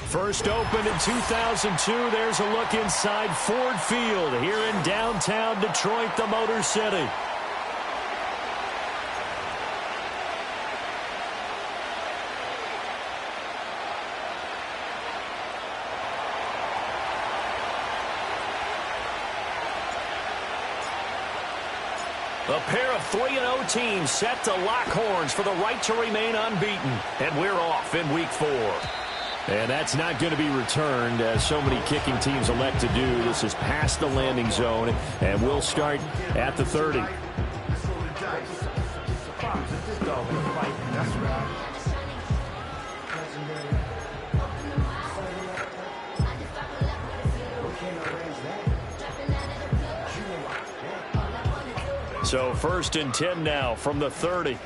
First opened in 2002. There's a look inside Ford Field here in downtown Detroit, the Motor City. A pair of 3-0 teams set to lock horns for the right to remain unbeaten. And we're off in Week 4. And that's not going to be returned, as so many kicking teams elect to do. This is past the landing zone, and we'll start at the 30. So 1st and 10 now from the 30.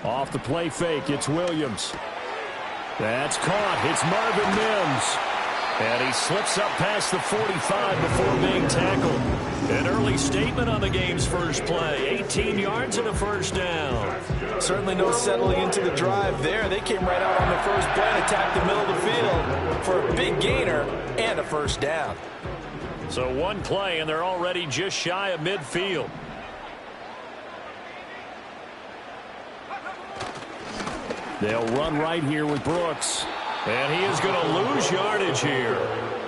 Off the play fake, it's Williams. That's caught. It's Marvin Mims. And he slips up past the 45 before being tackled. An early statement on the game's first play. 18 yards and a first down. Certainly no settling into the drive there. They came right out on the first play and attacked the middle of the field for a big gainer and a first down. So one play, and they're already just shy of midfield. They'll run right here with Brooks. And he is going to lose yardage here.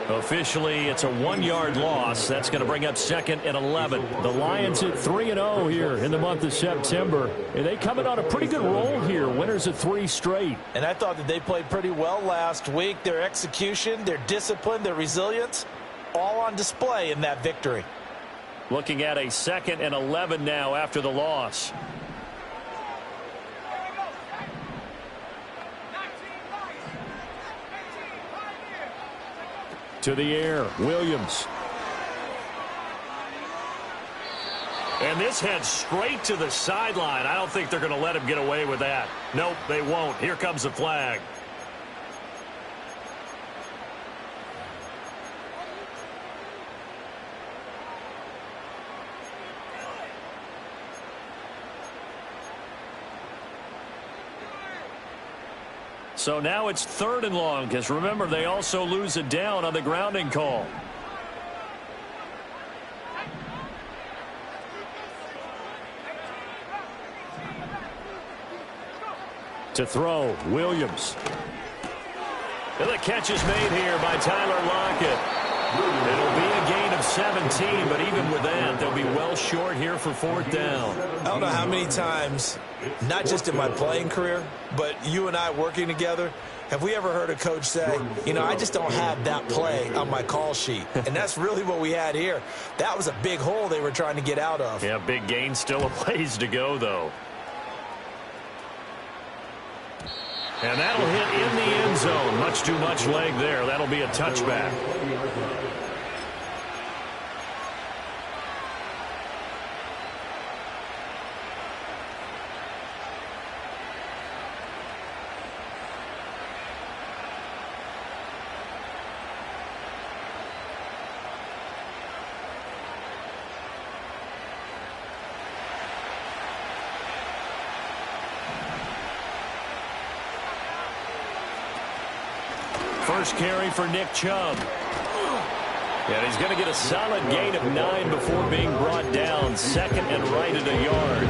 Officially, it's a 1-yard loss. That's going to bring up 2nd and 11. The Lions at 3-0 here in the month of September. And they coming on a pretty good roll here. Winners of 3 straight. And I thought that they played pretty well last week. Their execution, their discipline, their resilience, all on display in that victory. Looking at a 2nd and 11 now after the loss. To the air, Williams. And this heads straight to the sideline. I don't think they're going to let him get away with that. Nope, they won't. Here comes the flag. So now it's 3rd and long, because remember, they also lose a down on the grounding call. To throw, Williams. And the catch is made here by Tyler Lockett. It'll be a gain of 17, but even with that, they'll be well short here for 4th down. I don't know how many times, not just in my playing career, but you and I working together, have we ever heard a coach say, you know, I just don't have that play on my call sheet. And that's really what we had here. That was a big hole they were trying to get out of. Yeah, big gain, still a ways to go, though. And that'll hit in the end zone. Much too much leg there. That'll be a touchback. First carry for Nick Chubb. And he's going to get a solid gain of 9 before being brought down. 2nd and right at a yard.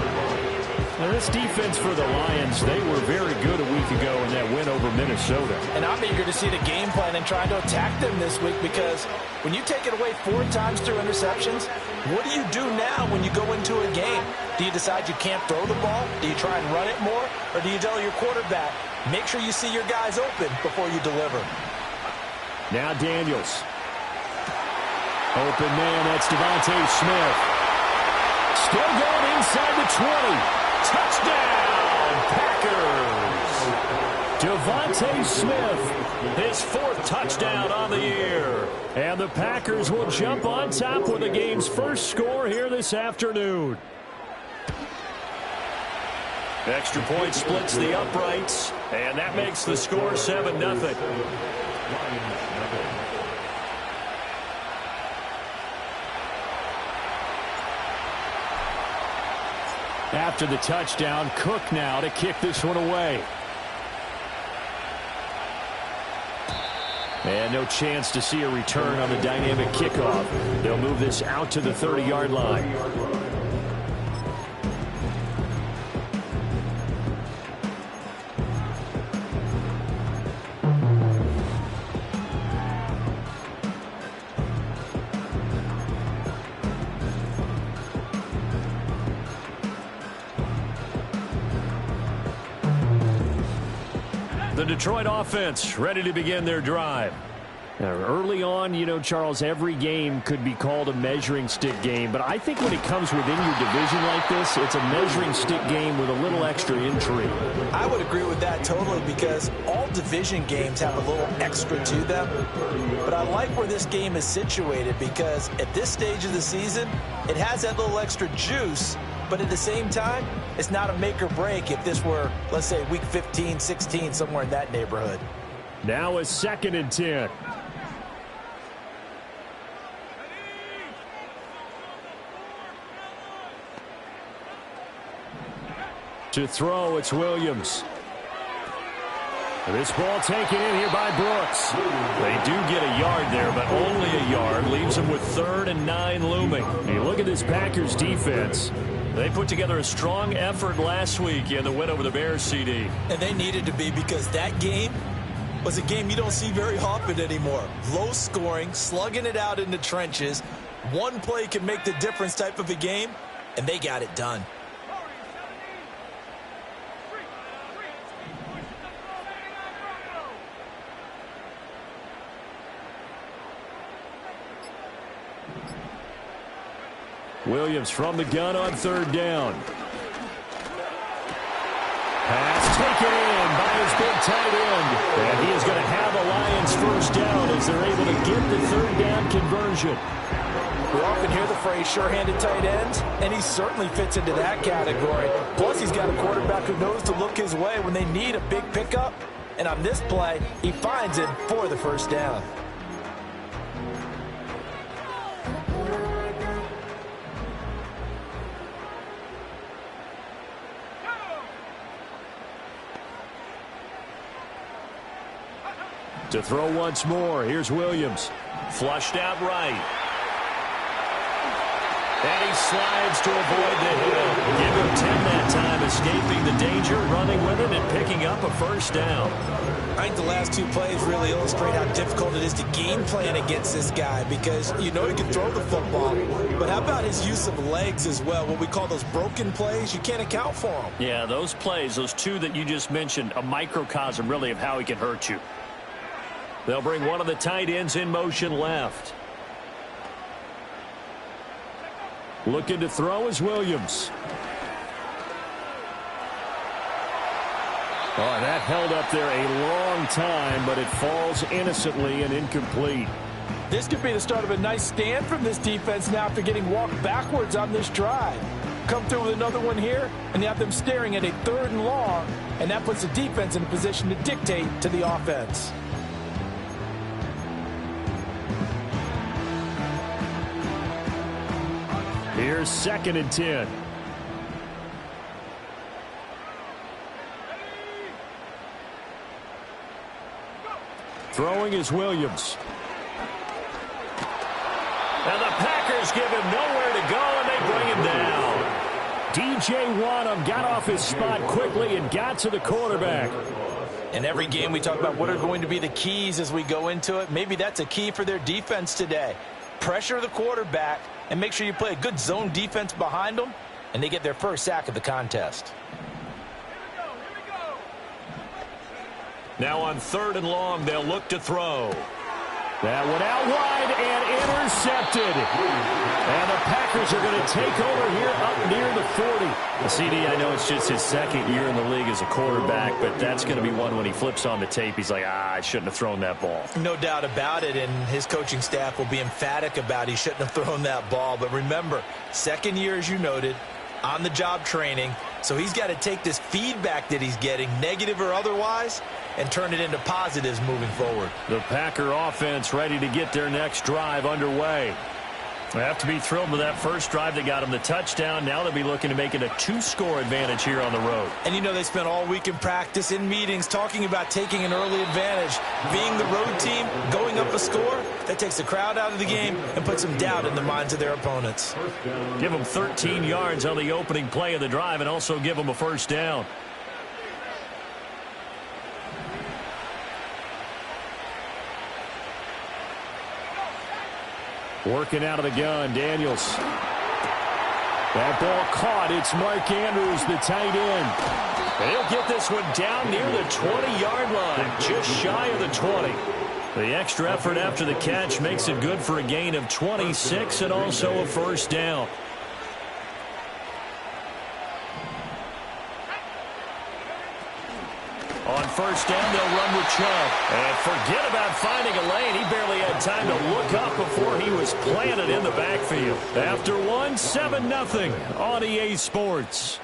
Now this defense for the Lions, they were very good a week ago in that win over Minnesota. And I'm eager to see the game plan and trying to attack them this week, because when you take it away 4 times through interceptions, what do you do now when you go into a game? Do you decide you can't throw the ball? Do you try and run it more? Or do you tell your quarterback, make sure you see your guys open before you deliver? Now Daniels. Open man, that's Devontae Smith. Still going inside the 20. Touchdown, Packers. Devontae Smith, his 4th touchdown on the year. And the Packers will jump on top with the game's first score here this afternoon. Extra point splits the uprights, and that makes the score 7-0. After the touchdown, Cook now to kick this one away. And no chance to see a return on the dynamic kickoff. They'll move this out to the 30-yard line. The Detroit offense ready to begin their drive. Now, early on, you know, Charles, every game could be called a measuring stick game, but I think when it comes within your division like this, it's a measuring stick game with a little extra intrigue. I would agree with that totally, because all division games have a little extra to them. But I like where this game is situated, because at this stage of the season, it has that little extra juice. But at the same time, it's not a make or break if this were, let's say, week 15, 16, somewhere in that neighborhood. Now a 2nd and 10. To throw, it's Williams. This ball taken in here by Brooks. They do get a yard there, but only a yard. Leaves them with 3rd and 9 looming. Hey, look at this Packers defense. They put together a strong effort last week in the win over the Bears, CD. And they needed to be, because that game was a game you don't see very often anymore. Low scoring, slugging it out in the trenches. One play can make the difference type of a game, and they got it done. Williams from the gun on 3rd down. Pass taken in by his big tight end. And he is going to have a Lions first down as they're able to get the 3rd down conversion. We often hear the phrase sure-handed tight ends, and he certainly fits into that category. Plus, he's got a quarterback who knows to look his way when they need a big pickup. And on this play, he finds it for the first down. To throw once more, here's Williams. Flushed out right. And he slides to avoid the hit. Give him 10 that time, escaping the danger, running with it, and picking up a first down. I think the last 2 plays really illustrate how difficult it is to game plan against this guy, because you know he can throw the football, but how about his use of legs as well? What we call those broken plays, you can't account for them. Yeah, those plays, those 2 that you just mentioned, a microcosm really of how he can hurt you. They'll bring one of the tight ends in motion left. Looking to throw is Williams. Oh, that held up there a long time, but it falls innocently and incomplete. This could be the start of a nice stand from this defense now after getting walked backwards on this drive. Come through with another one here, and you have them staring at a 3rd and long, and that puts the defense in a position to dictate to the offense. Here's 2nd and 10. Throwing is Williams. And the Packers give him nowhere to go, and they bring him down. DJ Wanham got off his spot quickly and got to the quarterback. In every game we talk about what are going to be the keys as we go into it. Maybe that's a key for their defense today. Pressure the quarterback and make sure you play a good zone defense behind them, and they get their first sack of the contest. Now on 3rd and long, they'll look to throw. That one out wide and intercepted. And the Packers are going to take over here up near the 40. CD, I know it's just his 2nd year in the league as a quarterback, but that's going to be one when he flips on the tape. He's like, I shouldn't have thrown that ball. No doubt about it, and his coaching staff will be emphatic about he shouldn't have thrown that ball. But remember, 2nd year, as you noted, on-the-job training. So he's got to take this feedback that he's getting, negative or otherwise, and turn it into positives moving forward. The Packer offense ready to get their next drive underway. They have to be thrilled with that first drive that got them the touchdown. Now they'll be looking to make it a 2-score advantage here on the road. And you know they spent all week in practice, in meetings, talking about taking an early advantage. Being the road team, going up a score, that takes the crowd out of the game and puts some doubt in the minds of their opponents. Give them 13 yards on the opening play of the drive and also give them a first down. Working out of the gun, Daniels. That ball caught. It's Mark Andrews, the tight end. And he'll get this one down near the 20-yard line, just shy of the 20. The extra effort after the catch makes it good for a gain of 26 and also a first down. On first down, they'll run with Chubb. And forget about finding a lane. He barely had time to look up before he was planted in the backfield. After one, 7-0 on EA Sports.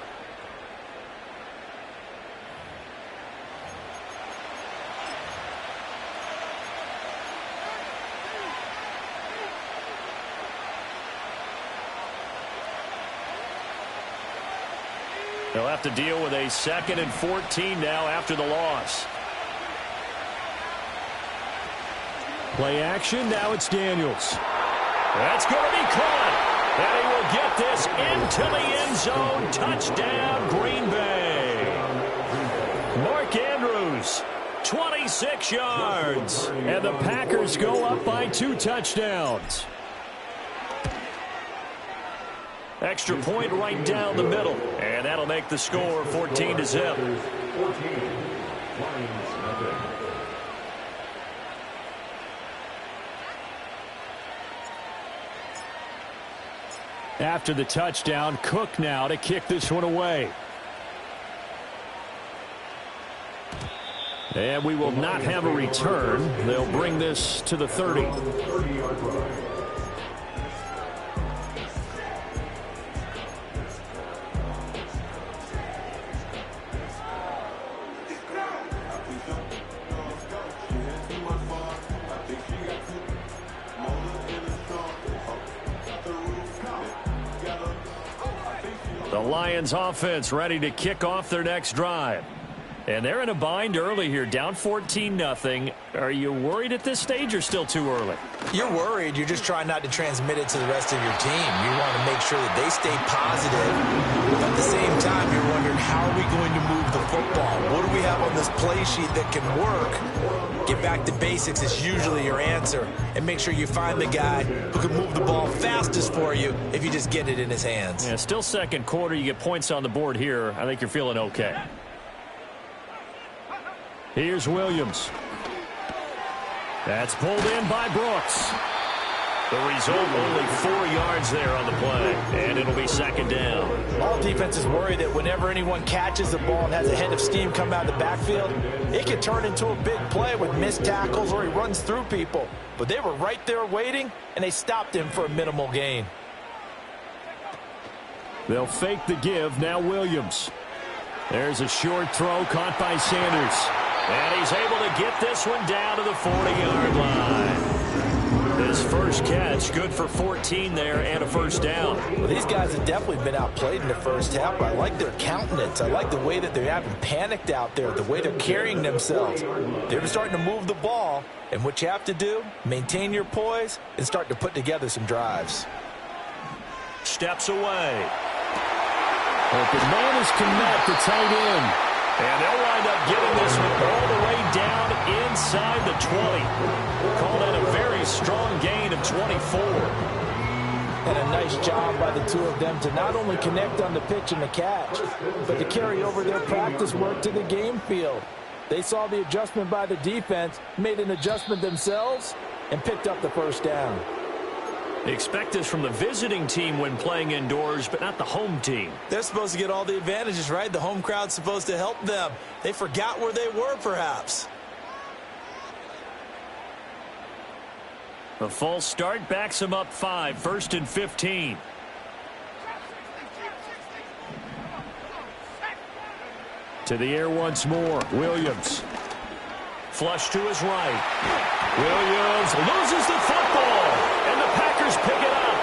They'll have to deal with a 2nd and 14 now after the loss. Play action. Now it's Daniels. That's going to be caught. And he will get this into the end zone. Touchdown, Green Bay. Mark Andrews, 26 yards. And the Packers go up by 2 touchdowns. Extra point right down the middle. And that'll make the score 14-0. After the touchdown, Cook now to kick this one away. And we will not have a return. They'll bring this to the 30. The Lions offense ready to kick off their next drive. And they're in a bind early here, down 14-0. Are you worried at this stage or still too early? You're worried. You're just trying not to transmit it to the rest of your team. You want to make sure that they stay positive. But at the same time, you're wondering, how are we going to move the football? What do we have on this play sheet that can work? Get back to basics is usually your answer. And make sure you find the guy who can move the ball fastest for you if you just get it in his hands. Yeah, still second quarter. You get points on the board here. I think you're feeling okay. Here's Williams. That's pulled in by Brooks. The result, only 4 yards there on the play, and it'll be second down. All defenses worry that whenever anyone catches the ball and has a head of steam come out of the backfield, it can turn into a big play with missed tackles or he runs through people. But they were right there waiting, and they stopped him for a minimal gain. They'll fake the give. Now Williams. There's a short throw caught by Sanders. And he's able to get this one down to the 40-yard line. His first catch, good for 14 there and a first down. Well, these guys have definitely been outplayed in the first half, but I like their countenance. I like the way that they haven't panicked out there, the way they're carrying themselves. They're starting to move the ball, and what you have to do, maintain your poise and start to put together some drives. Steps away. Open man is Kmet, the tight end. And they'll wind up getting this one all the way down inside the 20. Called out a very strong gain of 24. And a nice job by the two of them to not only connect on the pitch and the catch, but to carry over their practice work to the game field. They saw the adjustment by the defense, made an adjustment themselves, and picked up the first down. Expect this from the visiting team when playing indoors, but not the home team. They're supposed to get all the advantages, right? The home crowd's supposed to help them. They forgot where they were, perhaps. The false start backs him up 5, 1st and 15. To the air once more. Williams. Flush to his right. Williams loses the football. And the Packers pick it up.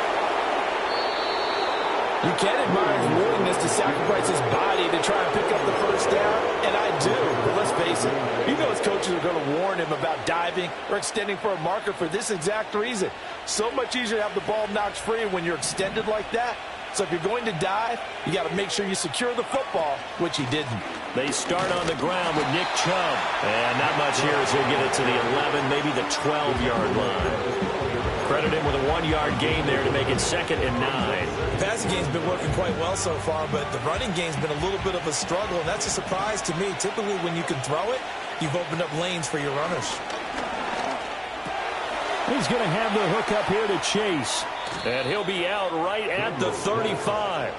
You can admire his willingness to sacrifice his body to try and pick up the first down, and I do. But let's face it, you know his coaches are going to warn him about diving or extending for a marker for this exact reason. So much easier to have the ball knocked free when you're extended like that. So if you're going to dive, you got to make sure you secure the football, which he didn't. They start on the ground with Nick Chubb. And not much here as he'll get it to the 11, maybe the 12-yard line. Credit him with a 1-yard gain there to make it 2nd and 9. The passing game's been working quite well so far, but the running game's been a little bit of a struggle, and that's a surprise to me. Typically, when you can throw it, you've opened up lanes for your runners. He's going to have the hook up here to Chase. And he'll be out right at the 35.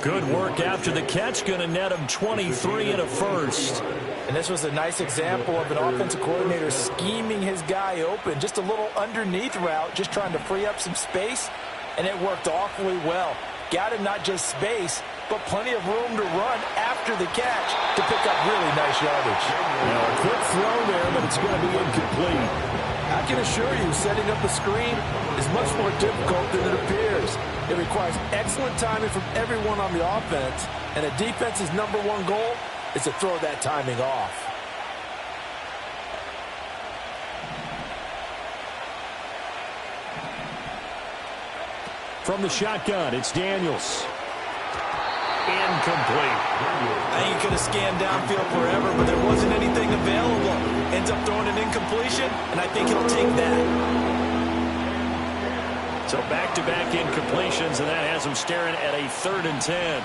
Good work after the catch. Going to net him 23 and a first. And this was a nice example of an offensive coordinator scheming his guy open. Just a little underneath route, just trying to free up some space. And it worked awfully well. Got him not just space, but plenty of room to run after the catch to pick up really nice yardage. Now a quick throw there, but it's going to be incomplete. I can assure you, setting up a screen is much more difficult than it appears. It requires excellent timing from everyone on the offense, and a defense's #1 goal is to throw that timing off. From the shotgun, it's Daniels. Incomplete. I think he could have scanned downfield forever, but there wasn't anything available. Ends up throwing an incompletion, and I think he'll take that. So back-to-back incompletions, and that has him staring at a 3rd and 10.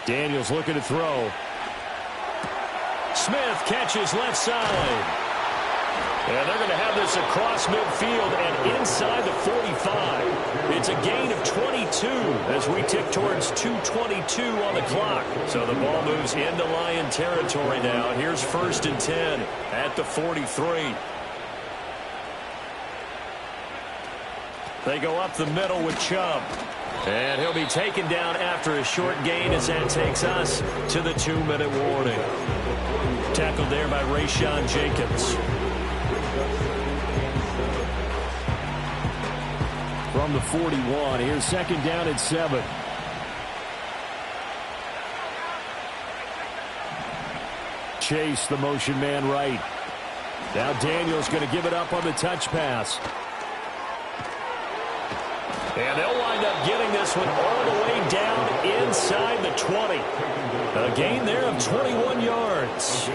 Daniels looking to throw. Smith catches left side. And they're going to have this across midfield and inside the 45. It's a gain of 22 as we tick towards 2:22 on the clock. So the ball moves into Lion territory now. Here's 1st and 10 at the 43. They go up the middle with Chubb. And he'll be taken down after a short gain as that takes us to the 2-minute warning. Tackled there by Rayshawn Jenkins. From the 41, here's 2nd down at 7. Chase, the motion man right. Now Daniels going to give it up on the touch pass. And they'll wind up getting this one all the way down inside the 20. A gain there of 21 yards.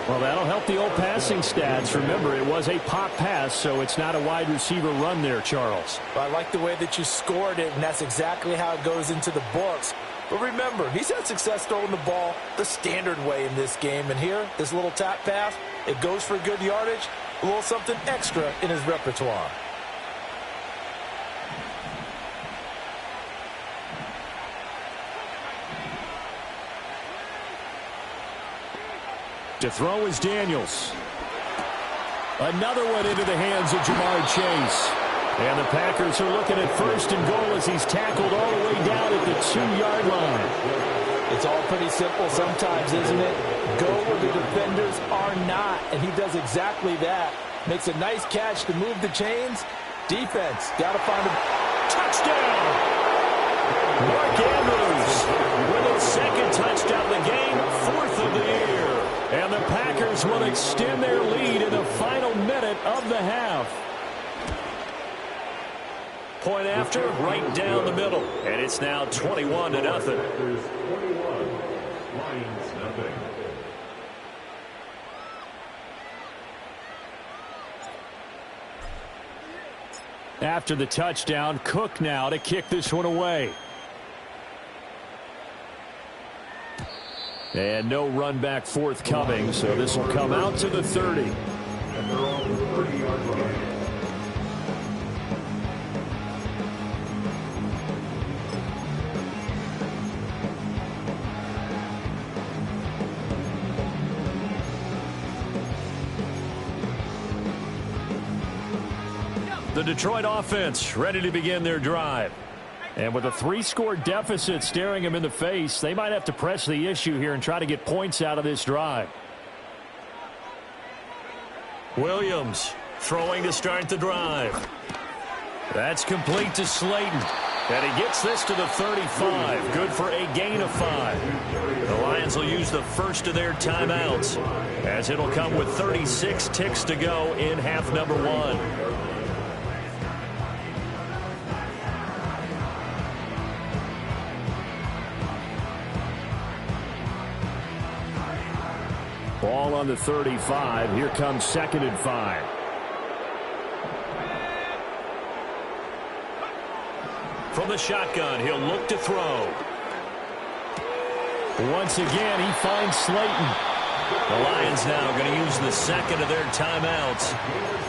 Well, that'll help the old passing stats. Remember, it was a pop pass, so it's not a wide receiver run there, Charles. Well, I like the way that you scored it, and that's exactly how it goes into the books. But remember, he's had success throwing the ball the standard way in this game. And here, this little tap pass, it goes for good yardage, a little something extra in his repertoire. To throw is Daniels. Another one into the hands of Jamar Chase. And the Packers are looking at 1st and goal as he's tackled all the way down at the 2-yard line. It's all pretty simple sometimes, isn't it? Go where the defenders are not, and he does exactly that. Makes a nice catch to move the chains. Defense, got to find a touchdown. Mark Andrews with his 2nd touchdown of the game, 4th of the year. And the Packers will extend their lead in the final minute of the half. Point after, right down the middle. And it's now 21-0. After the touchdown, Cook now to kick this one away. And no run back forthcoming, so this will come out to the 30. And they're on the 30-yard line. The Detroit offense ready to begin their drive. And with a 3-score deficit staring him in the face, they might have to press the issue here and try to get points out of this drive. Williams throwing to start the drive. That's complete to Slayton. And he gets this to the 35. Good for a gain of 5. The Lions will use the first of their timeouts, as it'll come with 36 ticks to go in half number 1. Ball on the 35. Here comes 2nd and 5. From the shotgun, he'll look to throw. Once again, he finds Slayton. The Lions now going to use the second of their timeouts.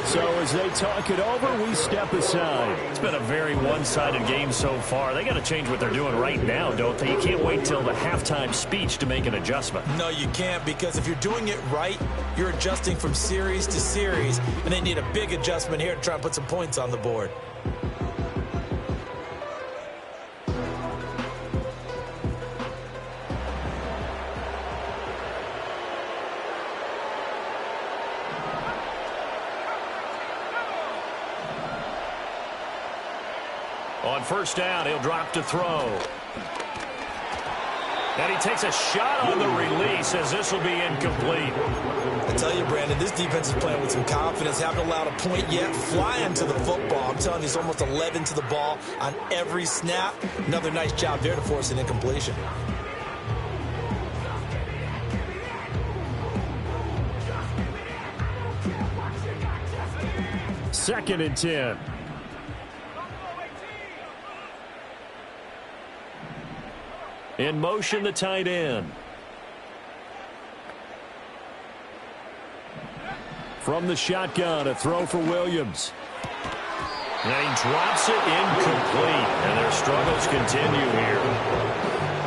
So as they talk it over, we step aside. It's been a very one-sided game so far. They got to change what they're doing right now, don't they? You can't wait till the halftime speech to make an adjustment. No, you can't, because if you're doing it right, you're adjusting from series to series, and they need a big adjustment here to try and put some points on the board. On first down, he'll drop to throw. And he takes a shot on the release, as this will be incomplete. I tell you, Brandon, this defense is playing with some confidence. Haven't allowed a point yet. Flying to the football. I'm telling you, it's almost 11 to the ball on every snap. Another nice job there to force an incompletion. Second and 10. In motion, the tight end. From the shotgun, a throw for Williams. And he drops it incomplete. And their struggles continue here.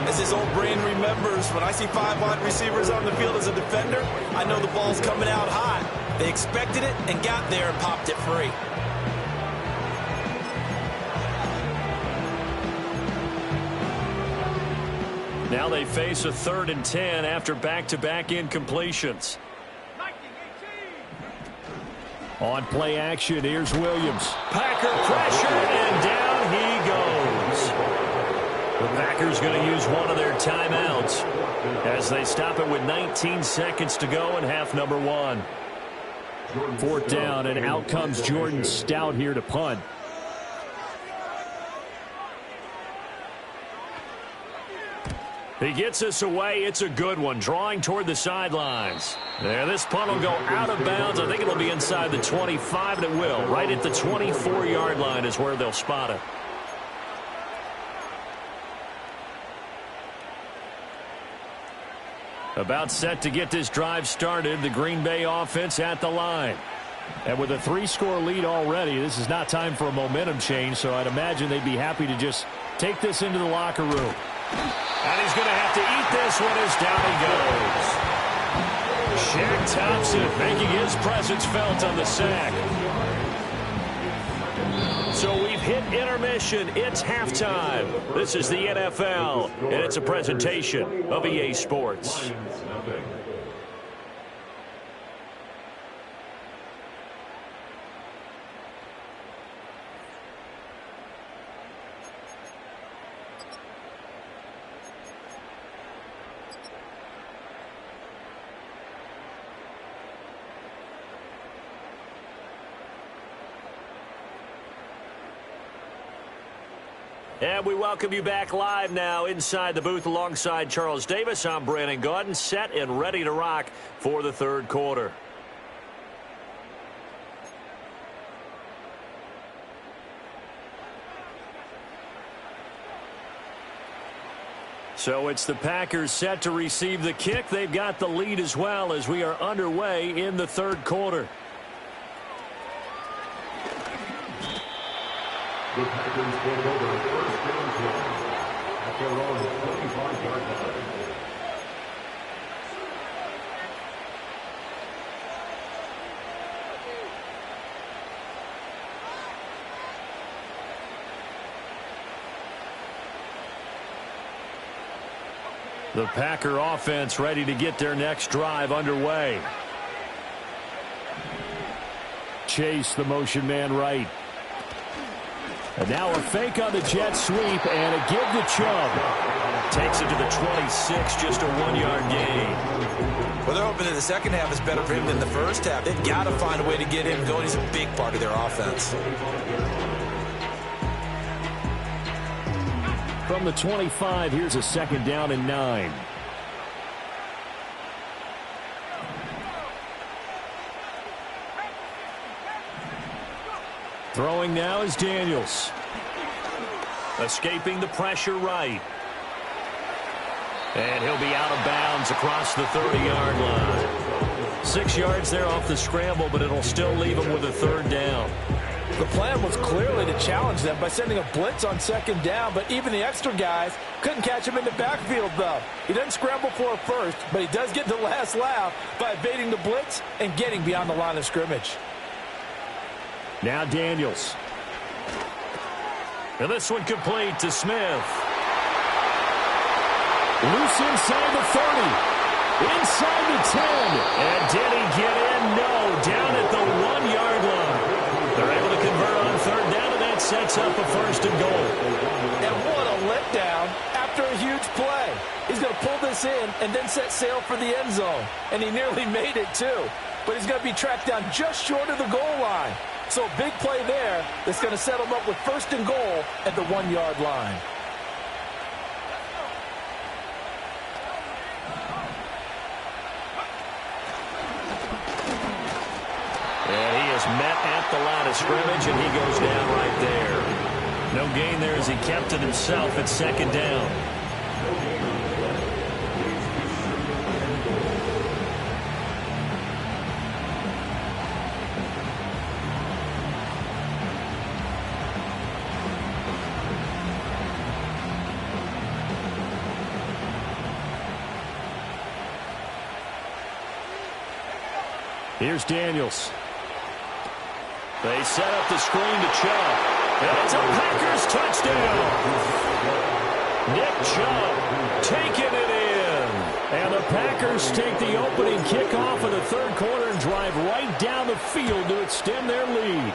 As his old brain remembers, when I see 5 wide receivers on the field as a defender, I know the ball's coming out high. They expected it and got there and popped it free. Now they face a 3rd and 10 after back-to-back incompletions. On play action, here's Williams. Packer pressure, and down he goes. The Packers going to use one of their timeouts as they stop it with 19 seconds to go in half number 1. 4th down, and out comes Jordan Stout here to punt. He gets us away. It's a good one. Drawing toward the sidelines. There, this punt will go out of bounds. I think it'll be inside the 25, and it will. Right at the 24-yard line is where they'll spot it. About set to get this drive started. The Green Bay offense at the line. And with a 3-score lead already, this is not time for a momentum change, so I'd imagine they'd be happy to just take this into the locker room. And he's going to have to eat this one as down he goes. Shaq Thompson making his presence felt on the sack. So we've hit intermission. It's halftime. This is the NFL, and it's a presentation of EA Sports. And we welcome you back live now inside the booth alongside Charles Davis. I'm Brandon Gaudin, set and ready to rock for the 3rd quarter. So it's the Packers set to receive the kick. They've got the lead as well as we are underway in the 3rd quarter. The Packers take over first down play at their own 25-yard line. The Packer offense ready to get their next drive underway. Chase, the motion man right. And now a fake on the jet sweep and a give to Chubb. Takes it to the 26, just a 1-yard gain. Well, they're hoping that the second half is better for him than the first half. They've got to find a way to get him going. He's a big part of their offense. From the 25, here's a 2nd down and 9. Throwing now is Daniels. Escaping the pressure right. And he'll be out of bounds across the 30-yard line. 6 yards there off the scramble, but it'll still leave him with a 3rd down. The plan was clearly to challenge them by sending a blitz on 2nd down, but even the extra guys couldn't catch him in the backfield, though. He doesn't scramble for a first, but he does get the last laugh by evading the blitz and getting beyond the line of scrimmage. Now Daniels. And this one complete to Smith. Loose inside the 30. Inside the 10. And did he get in? No. Down at the 1-yard line. They're able to convert on 3rd down, and that sets up a 1st and goal. And what a letdown after a huge play. He's going to pull this in and then set sail for the end zone. And he nearly made it, too. But he's going to be tracked down just short of the goal line. So a big play there that's going to set him up with 1st and goal at the 1-yard line. And he is met at the line of scrimmage, and he goes down right there. No gain there as he kept it himself at 2nd down. Here's Daniels. They set up the screen to Chubb. And it's a Packers touchdown. Nick Chubb taking it in. And the Packers take the opening kickoff of the 3rd quarter and drive right down the field to extend their lead.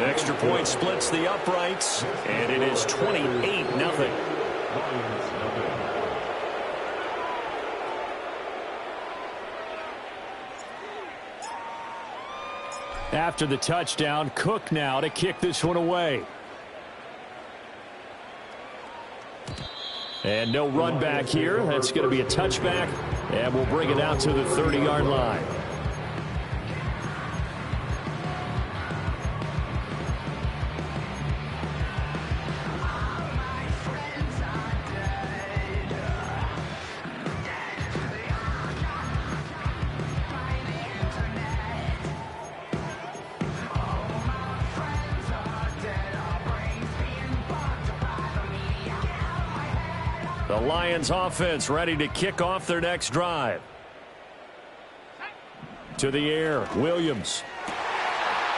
Extra point splits the uprights, and it is 28-0. After the touchdown, Cook now to kick this one away. And no run back here. That's going to be a touchback, and we'll bring it out to the 30-yard line. The Lions offense ready to kick off their next drive. To the air, Williams.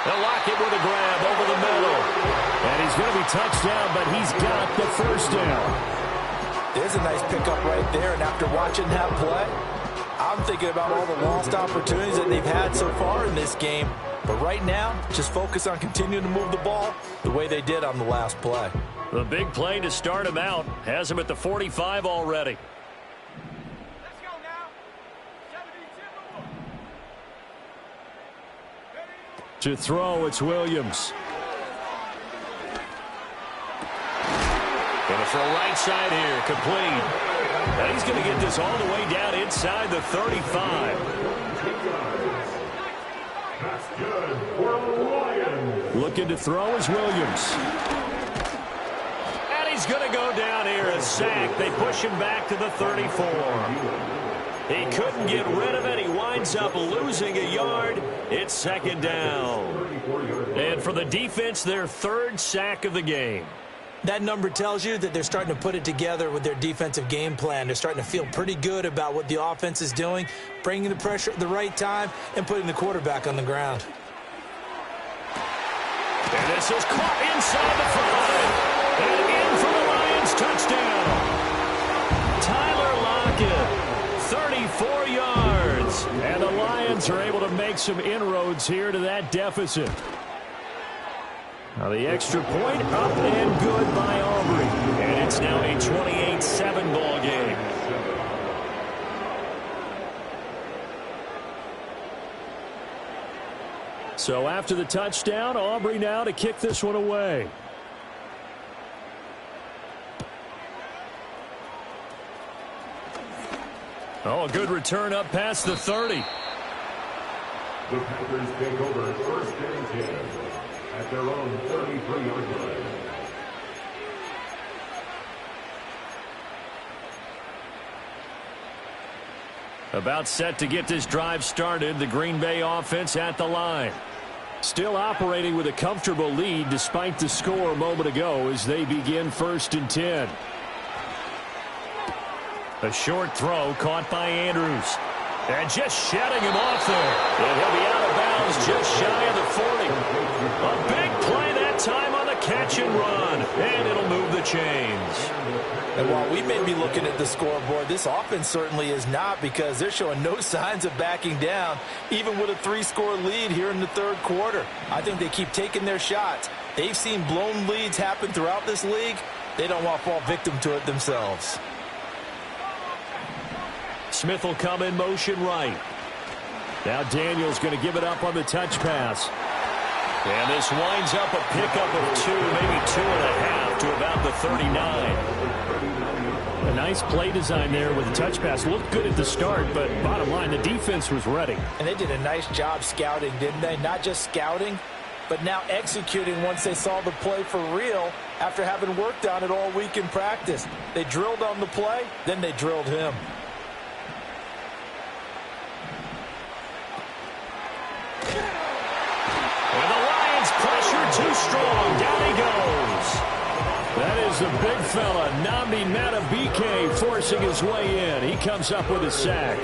They'll lock it with a grab over the middle. And he's going to be touched down, but he's got the 1st down. There's a nice pickup right there, and after watching that play, I'm thinking about all the lost opportunities that they've had so far in this game. But right now, just focus on continuing to move the ball the way they did on the last play. The big play to start him out has him at the 45 already. Let's go now. 72. To throw, it's Williams. Going to throw right side here, complete. And he's going to get this all the way down inside the 35. That's good for Lions. Looking to throw is Williams. He's going to go down here, a sack. They push him back to the 34. He couldn't get rid of it. He winds up losing a yard. It's 2nd down. And for the defense, their 3rd sack of the game. That number tells you that they're starting to put it together with their defensive game plan. They're starting to feel pretty good about what the offense is doing, bringing the pressure at the right time, and putting the quarterback on the ground. And this is caught inside the 5. And in for the Lions touchdown. Tyler 4 yards. And the Lions are able to make some inroads here to that deficit. Now the extra point up and good by Aubrey. And it's now a 28-7 ball game. So after the touchdown, Aubrey now to kick this one away. Oh, a good return up past the 30. The Packers take over first and 10 at their own 33-yard line. About set to get this drive started, the Green Bay offense at the line. Still operating with a comfortable lead despite the score a moment ago as they begin first and 10. A short throw caught by Andrews. And just shedding him off there. And he'll be out of bounds just shy of the 40. A big play that time on the catch and run. And it'll move the chains. And while we may be looking at the scoreboard, this offense certainly is not, because they're showing no signs of backing down, even with a 3-score lead here in the third quarter. I think they keep taking their shots. They've seen blown leads happen throughout this league. They don't want to fall victim to it themselves. Smith will come in motion right. Now Daniel's going to give it up on the touch pass. And this winds up a pickup of 2, maybe 2.5 to about the 39. A nice play design there with the touch pass. Looked good at the start, but bottom line, the defense was ready. And they did a nice job scouting, didn't they? Not just scouting, but now executing once they saw the play for real after having worked on it all week in practice. They drilled on the play, then they drilled him. And the Lions pressure too strong. Down he goes. That is the big fella, Nnamdi Madubuike, forcing his way in. He comes up with a sack.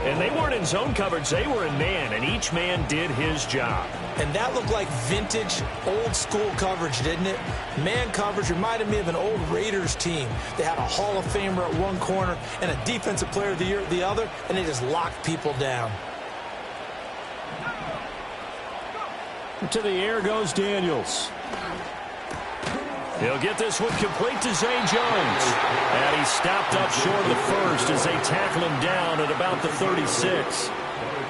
And they weren't in zone coverage. They were in man, and each man did his job. And that looked like vintage, old-school coverage, didn't it? Man coverage reminded me of an old Raiders team. They had a Hall of Famer at one corner and a Defensive Player of the Year at the other, and they just locked people down. To the air goes Daniels. He'll get this one complete to Zay Jones. And he stopped up short of the first as they tackle him down at about the 36.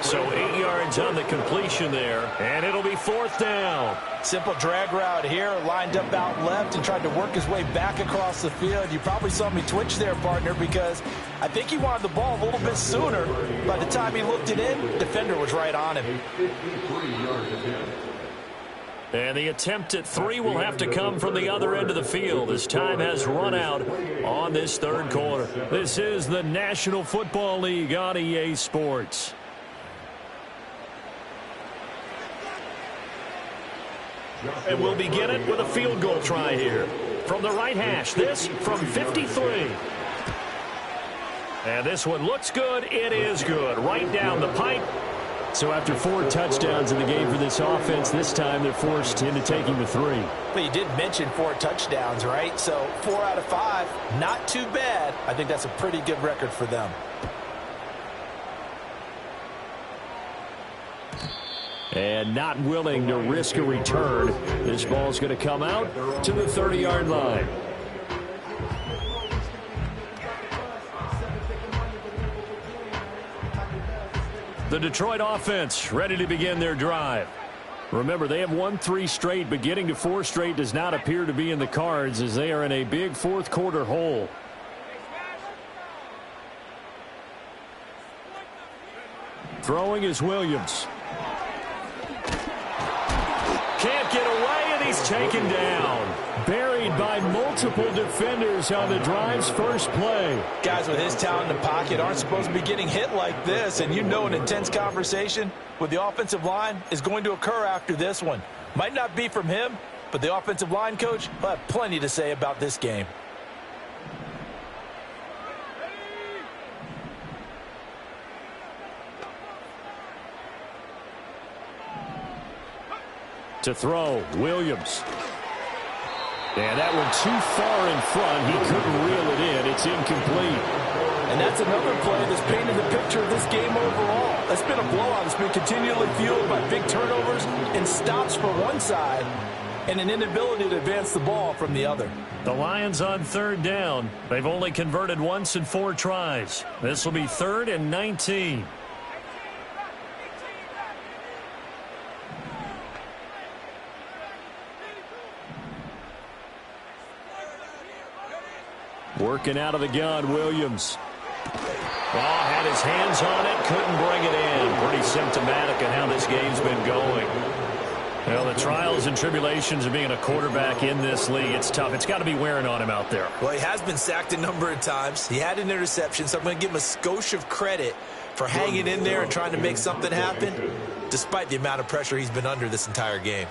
So 8 yards on the completion there, and it'll be 4th down. Simple drag route here, lined up out left and tried to work his way back across the field. You probably saw me twitch there, partner, because I think he wanted the ball a little bit sooner. By the time he looked it in, defender was right on him. And the attempt at 3 will have to come from the other end of the field as time has run out on this third quarter. This is the National Football League on EA Sports. And we'll begin it with a field goal try here. From the right hash, this from 53. And this one looks good. It is good. Right down the pipe. So after 4 touchdowns in the game for this offense, this time they're forced into taking the 3. But you did mention 4 touchdowns, right? So 4 out of 5, not too bad. I think that's a pretty good record for them. And not willing to risk a return. This ball's going to come out to the 30-yard line. The Detroit offense ready to begin their drive. Remember, they have won 3 straight, but getting to 4 straight does not appear to be in the cards as they are in a big fourth quarter hole. Throwing is Williams. Can't get away, and he's taken down. Buried by multiple defenders on the drive's first play. Guys with his talent in the pocket aren't supposed to be getting hit like this, and you know an intense conversation with the offensive line is going to occur after this one. Might not be from him, but the offensive line coach will have plenty to say about this game. To throw, Williams. And that one too far in front. He couldn't reel it in. It's incomplete. And that's another play that's painted the picture of this game overall. That's been a blowout. It's been continually fueled by big turnovers and stops for one side and an inability to advance the ball from the other. The Lions on third down. They've only converted once in 4 tries. This will be 3rd and 19. Working out of the gun, Williams. Had his hands on it, couldn't bring it in. Pretty symptomatic of how this game's been going. Well, the trials and tribulations of being a quarterback in this league, it's tough. It's got to be wearing on him out there. Well, he has been sacked a number of times. He had an interception, so I'm going to give him a skosh of credit for hanging in there and trying to make something happen, despite the amount of pressure he's been under this entire game.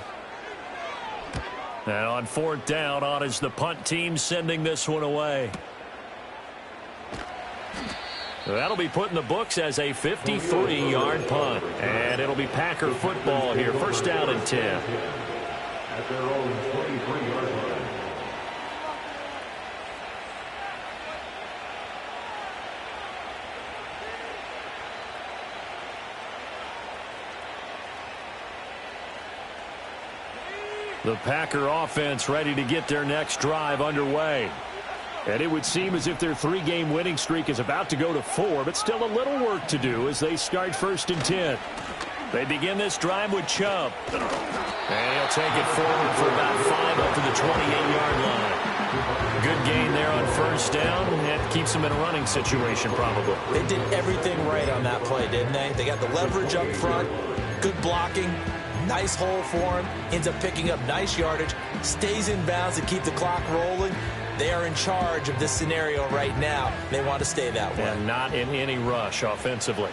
And on 4th down, on is the punt team sending this one away. That'll be put in the books as a 53-yard punt. And it'll be Packer football here. 1st down and 10. At their own 23-yard line. The Packer offense ready to get their next drive underway. And it would seem as if their 3-game winning streak is about to go to 4, but still a little work to do as they start 1st and 10. They begin this drive with Chubb. And he'll take it forward for about 5 up to the 28-yard line. Good gain there on 1st down. That keeps them in a running situation probably. They did everything right on that play, didn't they? They got the leverage up front, good blocking, nice hole for him, ends up picking up nice yardage, stays in bounds to keep the clock rolling. They are in charge of this scenario right now. They want to stay that way. And not in any rush offensively.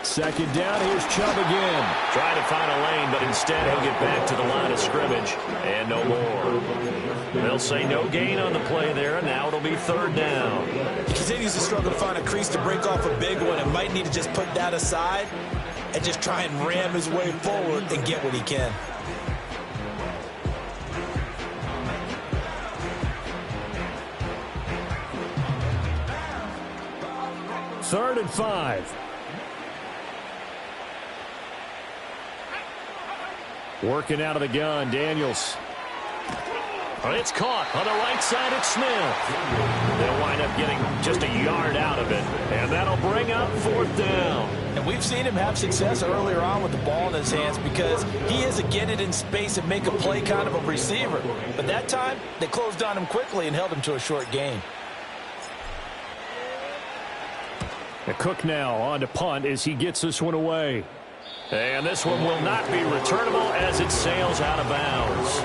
Second down, here's Chubb again. Trying to find a lane, but instead he'll get back to the line of scrimmage. And no more. They'll say no gain on the play there, and now it'll be 3rd down. He continues to struggle to find a crease to break off a big one and might need to just put that aside and just try and ram his way forward and get what he can. Third and 5. Working out of the gun, Daniels. It's caught on the right side. It's Smith. They'll wind up getting just a yard out of it, and that'll bring up 4th down. And we've seen him have success earlier on with the ball in his hands because he is a get it in space and make a play kind of a receiver. But that time, they closed on him quickly and held him to a short gain. The Cook now on to punt as he gets this one away. And this one will not be returnable as it sails out of bounds.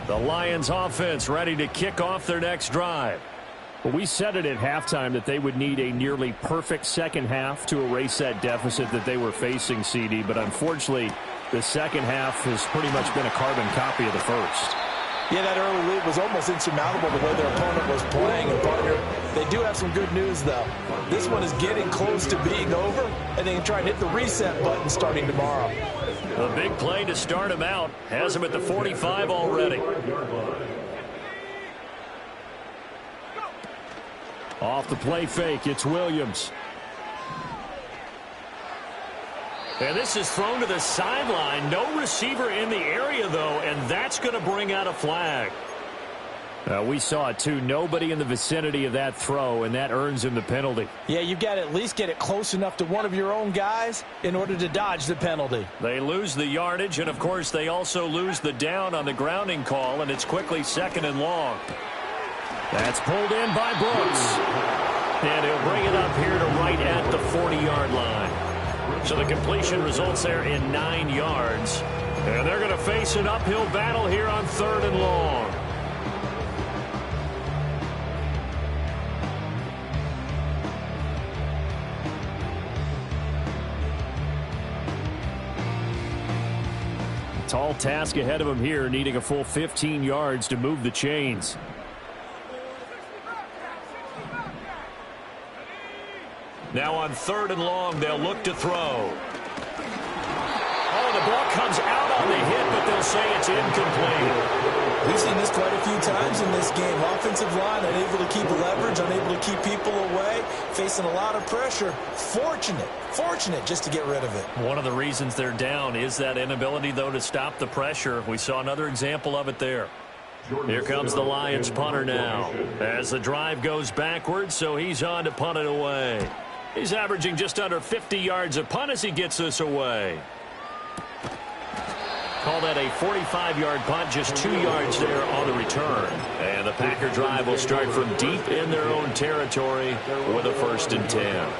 The Lions offense ready to kick off their next drive. Well, we said it at halftime that they would need a nearly perfect second half to erase that deficit that they were facing, CD. But unfortunately, the second half has pretty much been a carbon copy of the first. Yeah, that early lead was almost insurmountable the way their opponent was playing. And, partner, they do have some good news, though. This one is getting close to being over, and they can try and hit the reset button starting tomorrow. A big play to start him out. Has him at the 45 already. Off the play fake, it's Williams. And this is thrown to the sideline. No receiver in the area, though, and that's going to bring out a flag. We saw it, too. Nobody in the vicinity of that throw, and that earns him the penalty. Yeah, you've got to at least get it close enough to one of your own guys in order to dodge the penalty. They lose the yardage, and, of course, they also lose the down on the grounding call, and it's quickly 2nd and long. That's pulled in by Brooks. And he'll bring it up here to right at the 40-yard line. So the completion results there in 9 yards. And they're going to face an uphill battle here on 3rd and long. Tall task ahead of him here, needing a full 15 yards to move the chains. Now on 3rd and long, they'll look to throw. Oh, the ball comes out on the hit, but they'll say it's incomplete. We've seen this quite a few times in this game. Offensive line unable to keep leverage, unable to keep people away, facing a lot of pressure. Fortunate just to get rid of it. One of the reasons they're down is that inability, though, to stop the pressure. We saw another example of it there. Here comes the Lions punter now as the drive goes backwards, so he's on to punt it away. He's averaging just under 50 yards a punt as he gets this away. Call that a 45-yard punt, just 2 yards there on the return. And the Packer drive will start from deep in their own territory with a 1st and 10.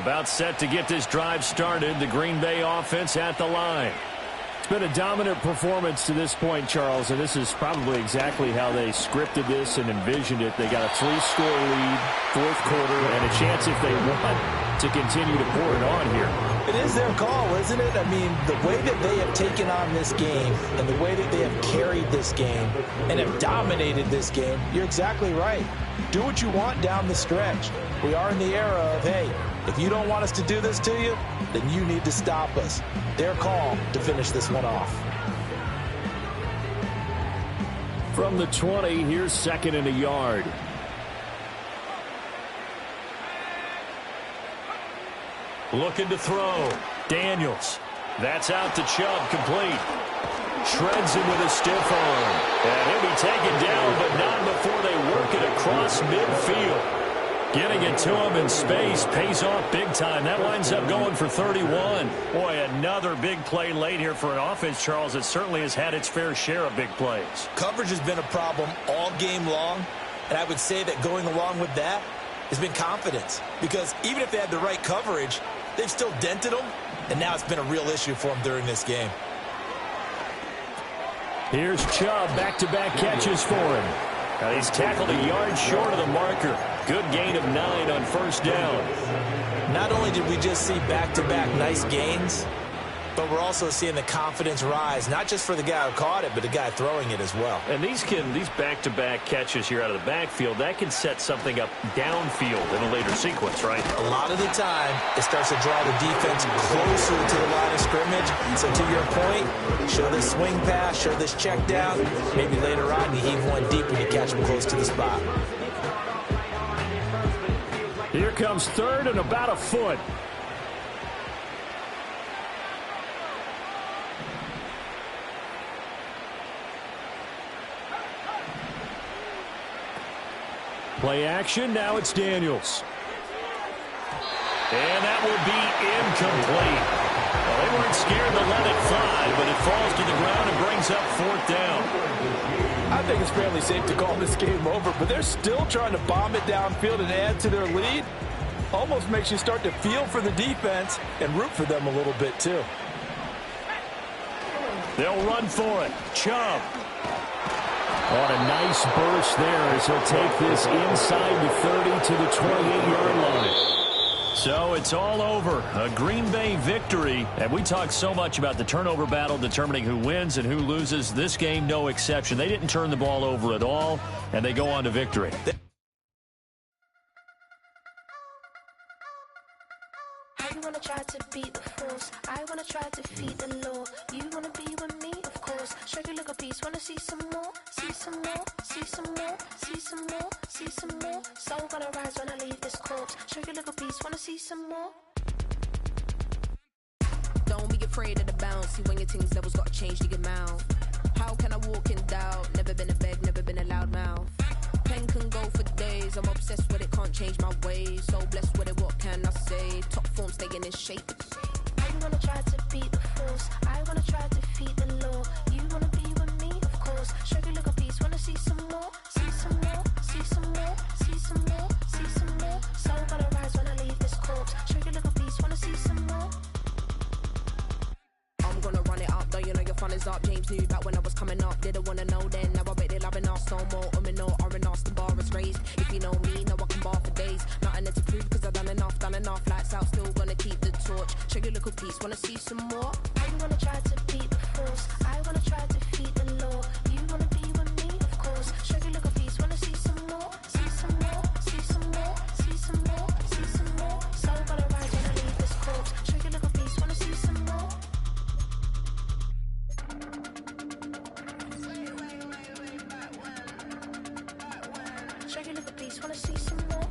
About set to get this drive started, the Green Bay offense at the line. It's been a dominant performance to this point, Charles, and this is probably exactly how they scripted this and envisioned it. They got a 3-score lead, 4th quarter, and a chance if they want to continue to pour it on here. It is their call, isn't it? I mean, the way that they have taken on this game and the way that they have carried this game and have dominated this game, you're exactly right. Do what you want down the stretch. We are in the era of, hey, if you don't want us to do this to you, then you need to stop us. Their call to finish this one off. From the 20, here's 2nd and a yard. Looking to throw. Daniels. That's out to Chubb, complete. Shreds him with a stiff arm. And he'll be taken down, but not before they work it across midfield. Getting it to him in space pays off big time. That winds up going for 31. Boy, another big play late here for an offense, Charles, that certainly has had its fair share of big plays. Coverage has been a problem all game long, and I would say that going along with that has been confidence. Because even if they had the right coverage, they've still dented them, and now it's been a real issue for them during this game. Here's Chubb, back-to-back catches for him. He's tackled a yard short of the marker. Good gain of 9 on 1st down. Not only did we just see back-to-back nice gains, but we're also seeing the confidence rise, not just for the guy who caught it, but the guy throwing it as well. And these back-to-back catches here out of the backfield, that can set something up downfield in a later sequence, right? A lot of the time, it starts to draw the defense closer to the line of scrimmage. So to your point, show this swing pass, show this check down. Maybe later on, you heave one deep when you catch them close to the spot. Here comes 3rd and about a foot. Play action, now it's Daniels. And that will be incomplete. Well, they weren't scared to let it fly, but it falls to the ground and brings up 4th down. I think it's fairly safe to call this game over, but they're still trying to bomb it downfield and add to their lead. Almost makes you start to feel for the defense and root for them a little bit, too. They'll run for it. Chubb. On a nice burst there as he'll take this inside the 30 to the 28-yard line. So it's all over. A Green Bay victory. And we talk so much about the turnover battle determining who wins and who loses. This game, no exception. They didn't turn the ball over at all, and they go on to victory. I wanna try to beat the force. I wanna try to defeat the law. You wanna be with me, of course. Show you look a piece. Wanna see some more? See some more? See some more? See some more? See some more? So gonna rise when I leave this corpse. Show you look a piece. Wanna see some more? Don't be afraid of the bounce. See when your things levels got to change to your mouth. How can I walk in doubt? Never been a beg, never been a loud mouth. Pen can go for days. I'm obsessed with it, can't change my ways. So blessed with it, what can I say? Top form staying in shape. I wanna try to beat the force. I wanna try to defeat the law. You wanna be with me, of course. Show you look a piece. Wanna see some more? See some more? See some more? See some more? See some more? So gonna rise when I leave this corpse. Show you look a piece. Wanna see some more? I'm gonna run it up, though you know you're the fun is up. James knew back when I was coming up. Didn't wanna know then. Now I bet they're loving us. No more no R&R, the bar is raised. If you know me, know I can bar for days. Nothing to prove because I've done enough. Lights out, still gonna keep the torch. Show you a little piece, wanna see some more? I wanna try to beat the force. I wanna try to defeat the law. You wanna be with me, of course. Show you a little piece, wanna see some more? See some more, see some more, see some more, see some more. So gonna rise when I leave this corpse. Show you a little piece, wanna see some more? Show you a little piece, wanna see some more?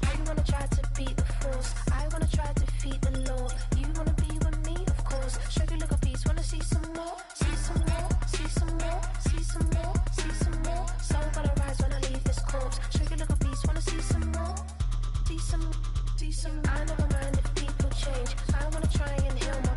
I wanna try to beat the force. I wanna try to defeat the law. You wanna be with me, of course. Show you a little piece, wanna see some more? See some more, see some more, see some more, see some more. So gonna rise when I leave this corpse. Show you a little piece, wanna see some more? See some, see some. I never mind if people change. I wanna try and heal my